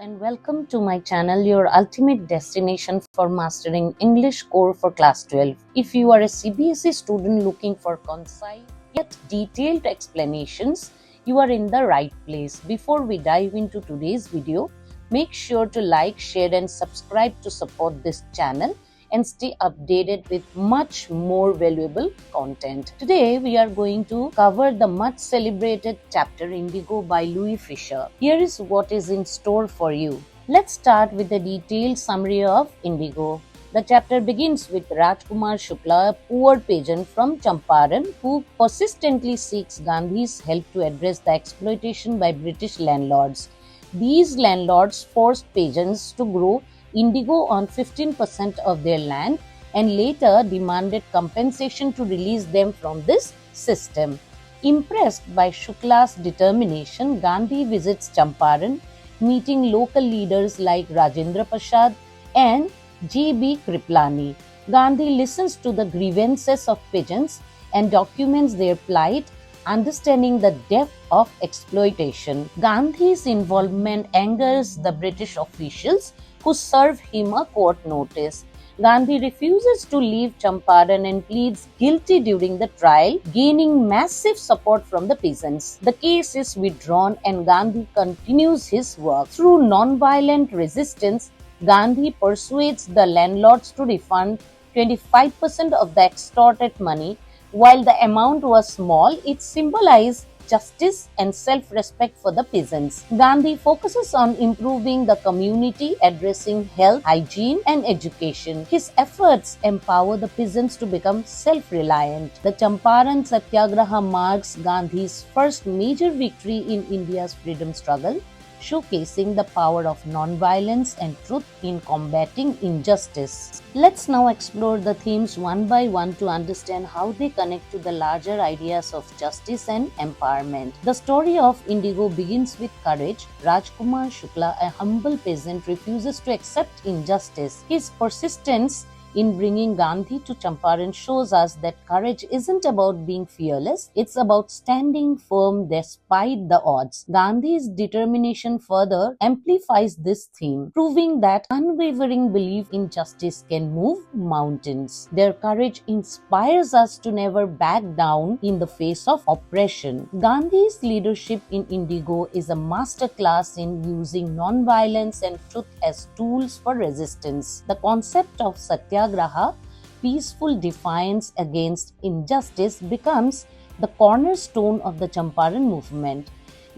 and welcome to my channel, your ultimate destination for mastering English core for class 12. If you are a CBSE student looking for concise yet detailed explanations, you are in the right place. Before we dive into today's video, make sure to like, share and subscribe to support this channel and stay updated with much more valuable content. Today we are going to cover the much celebrated chapter Indigo by Louis Fisher. Here is what is in store for you. Let's start with a detailed summary of Indigo. The chapter begins with Rajkumar Shukla, a poor peasant from Champaran who persistently seeks Gandhi's help to address the exploitation by British landlords. These landlords forced peasants to grow indigo on 15% of their land and later demanded compensation to release them from this system. Impressed by Shukla's determination, Gandhi visits Champaran, meeting local leaders like Rajendra Prasad and J.B. Kriplani. Gandhi listens to the grievances of peasants and documents their plight, understanding the depth of exploitation. Gandhi's involvement angers the British officials who serve him a court notice. Gandhi refuses to leave Champaran and pleads guilty during the trial, gaining massive support from the peasants. The case is withdrawn and Gandhi continues his work. Through non-violent resistance, Gandhi persuades the landlords to refund 25% of the extorted money. While the amount was small, it symbolized justice and self-respect for the peasants. Gandhi focuses on improving the community, addressing health, hygiene and education. His efforts empower the peasants to become self-reliant. The Champaran Satyagraha marks Gandhi's first major victory in India's freedom struggle, showcasing the power of non-violence and truth in combating injustice. Let's now explore the themes one by one to understand how they connect to the larger ideas of justice and empowerment. The story of Indigo begins with courage. Rajkumar Shukla, a humble peasant, refuses to accept injustice. His persistence in bringing Gandhi to Champaran shows us that courage isn't about being fearless, it's about standing firm despite the odds. Gandhi's determination further amplifies this theme, proving that unwavering belief in justice can move mountains. Their courage inspires us to never back down in the face of oppression. Gandhi's leadership in Indigo is a masterclass in using non-violence and truth as tools for resistance. The concept of Satyagraha, peaceful defiance against injustice, becomes the cornerstone of the Champaran movement.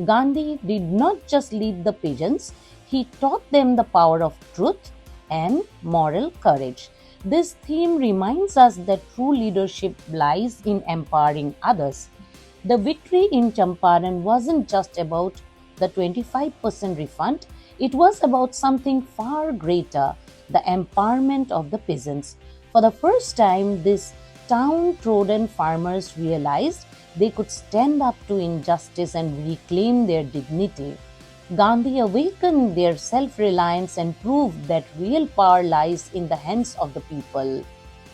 Gandhi did not just lead the peasants, he taught them the power of truth and moral courage. This theme reminds us that true leadership lies in empowering others. The victory in Champaran wasn't just about the 25% refund, it was about something far greater, the empowerment of the peasants. For the first time, these downtrodden farmers realized they could stand up to injustice and reclaim their dignity. Gandhi awakened their self-reliance and proved that real power lies in the hands of the people.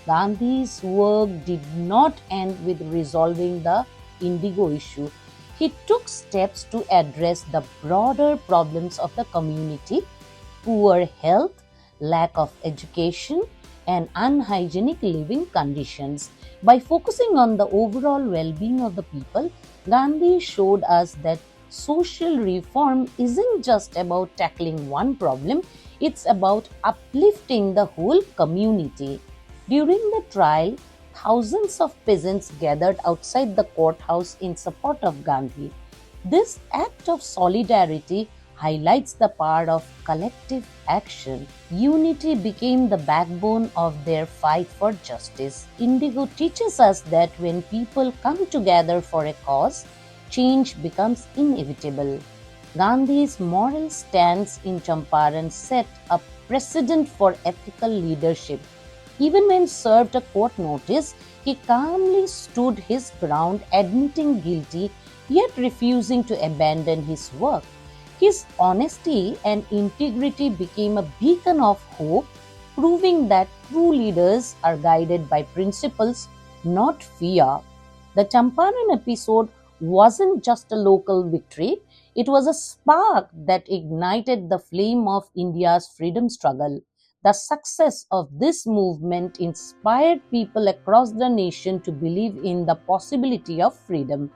Gandhi's work did not end with resolving the Indigo issue. He took steps to address the broader problems of the community: poor health, lack of education, and unhygienic living conditions. By focusing on the overall well-being of the people, Gandhi showed us that social reform isn't just about tackling one problem, it's about uplifting the whole community. During the trial, thousands of peasants gathered outside the courthouse in support of Gandhi. This act of solidarity highlights the power of collective action. Unity became the backbone of their fight for justice. Indigo teaches us that when people come together for a cause, change becomes inevitable. Gandhi's moral stance in Champaran set a precedent for ethical leadership. Even when served a court notice, he calmly stood his ground, admitting guilty, yet refusing to abandon his work. His honesty and integrity became a beacon of hope, proving that true leaders are guided by principles, not fear. The Champaran episode wasn't just a local victory, It was a spark that ignited the flame of India's freedom struggle. The success of this movement inspired people across the nation to believe in the possibility of freedom.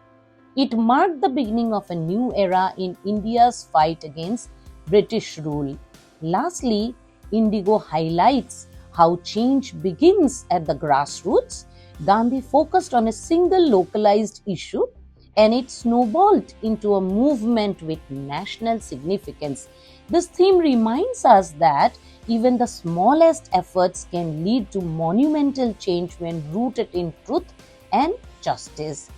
It marked the beginning of a new era in India's fight against British rule. Lastly, Indigo highlights how change begins at the grassroots. Gandhi focused on a single localized issue and it snowballed into a movement with national significance. This theme reminds us that even the smallest efforts can lead to monumental change when rooted in truth and justice.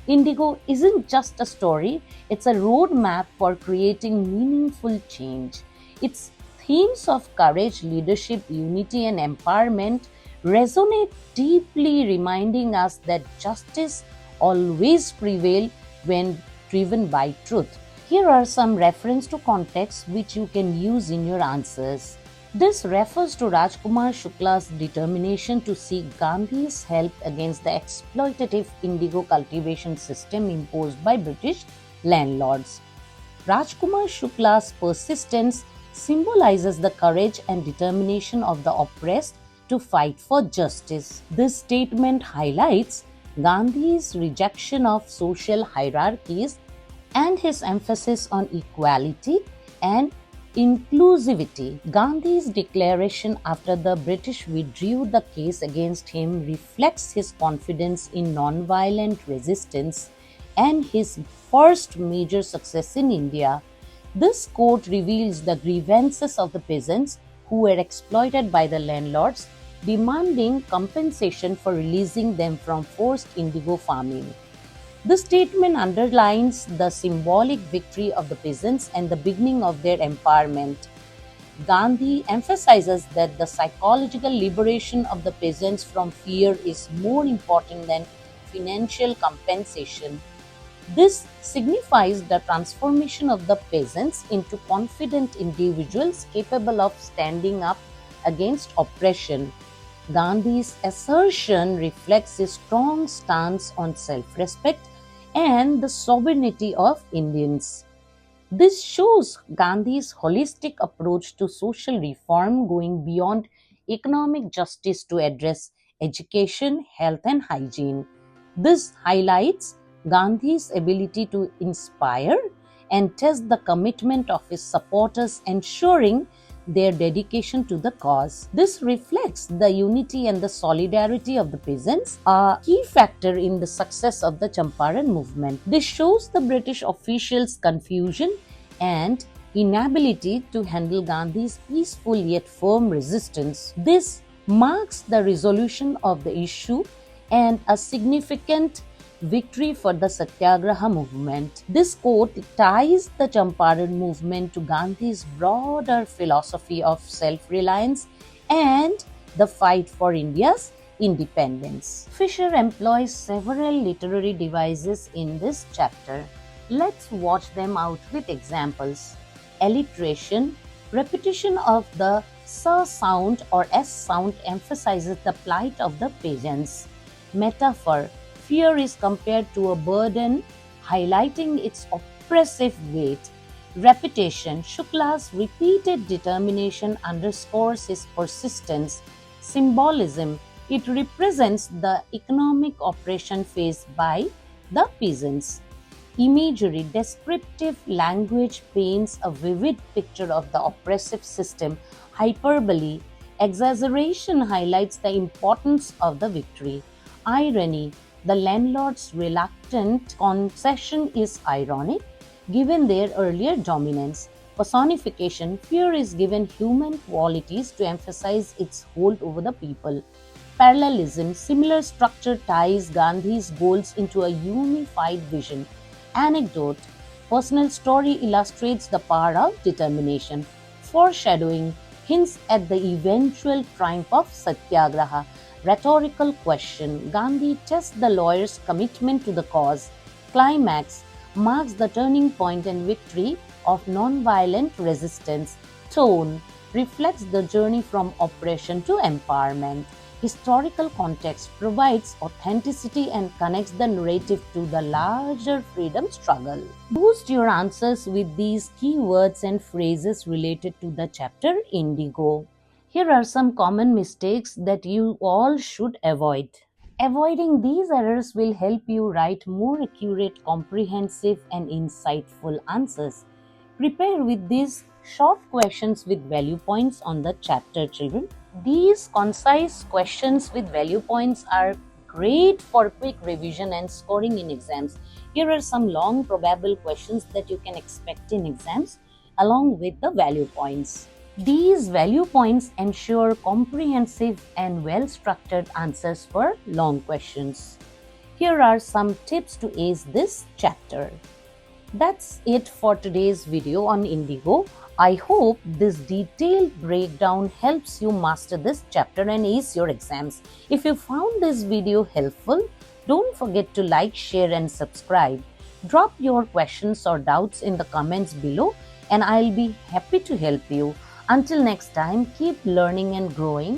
Indigo isn't just a story, it's a roadmap for creating meaningful change. Its themes of courage, leadership, unity, and empowerment resonate deeply, reminding us that justice always prevails when driven by truth. Here are some reference to context which you can use in your answers. This refers to Rajkumar Shukla's determination to seek Gandhi's help against the exploitative indigo cultivation system imposed by British landlords. Rajkumar Shukla's persistence symbolizes the courage and determination of the oppressed to fight for justice. This statement highlights Gandhi's rejection of social hierarchies and his emphasis on equality and inclusivity. Gandhi's declaration after the British withdrew the case against him reflects his confidence in non-violent resistance and his first major success in India. This quote reveals the grievances of the peasants who were exploited by the landlords, demanding compensation for releasing them from forced indigo farming. This statement underlines the symbolic victory of the peasants and the beginning of their empowerment. Gandhi emphasizes that the psychological liberation of the peasants from fear is more important than financial compensation. This signifies the transformation of the peasants into confident individuals capable of standing up against oppression. Gandhi's assertion reflects his strong stance on self-respect and the sovereignty of Indians. This shows Gandhi's holistic approach to social reform, going beyond economic justice to address education, health, and hygiene. This highlights Gandhi's ability to inspire and test the commitment of his supporters, ensuring their dedication to the cause. This reflects the unity and the solidarity of the peasants, a key factor in the success of the Champaran movement. This shows the British officials' confusion and inability to handle Gandhi's peaceful yet firm resistance. This marks the resolution of the issue and a significant victory for the Satyagraha movement. This quote ties the Champaran movement to Gandhi's broader philosophy of self-reliance and the fight for India's independence. Fisher employs several literary devices in this chapter. Let's watch them out with examples. Alliteration. Repetition of the sa sound or s sound emphasizes the plight of the peasants. Metaphor. Fear is compared to a burden, highlighting its oppressive weight. Repetition. Shukla's repeated determination underscores his persistence. Symbolism. It represents the economic oppression faced by the peasants. Imagery. Descriptive language paints a vivid picture of the oppressive system. Hyperbole. Exaggeration highlights the importance of the victory. Irony. The landlord's reluctant concession is ironic, given their earlier dominance. Personification. Fear is given human qualities to emphasize its hold over the people. Parallelism. Similar structure ties Gandhi's goals into a unified vision. Anecdote. Personal story illustrates the power of determination. Foreshadowing hints at the eventual triumph of Satyagraha. Rhetorical question. Gandhi tests the lawyer's commitment to the cause. Climax marks the turning point and victory of non-violent resistance. Tone reflects the journey from oppression to empowerment. Historical context provides authenticity and connects the narrative to the larger freedom struggle. Boost your answers with these keywords and phrases related to the chapter Indigo. Here are some common mistakes that you all should avoid. Avoiding these errors will help you write more accurate, comprehensive, and insightful answers. Prepare with these short questions with value points on the chapter, children. These concise questions with value points are great for quick revision and scoring in exams. Here are some long probable questions that you can expect in exams along with the value points. These value points ensure comprehensive and well-structured answers for long questions. Here are some tips to ace this chapter. That's it for today's video on Indigo. I hope this detailed breakdown helps you master this chapter and ace your exams. If you found this video helpful, don't forget to like, share and subscribe. Drop your questions or doubts in the comments below and I'll be happy to help you. Until next time, keep learning and growing.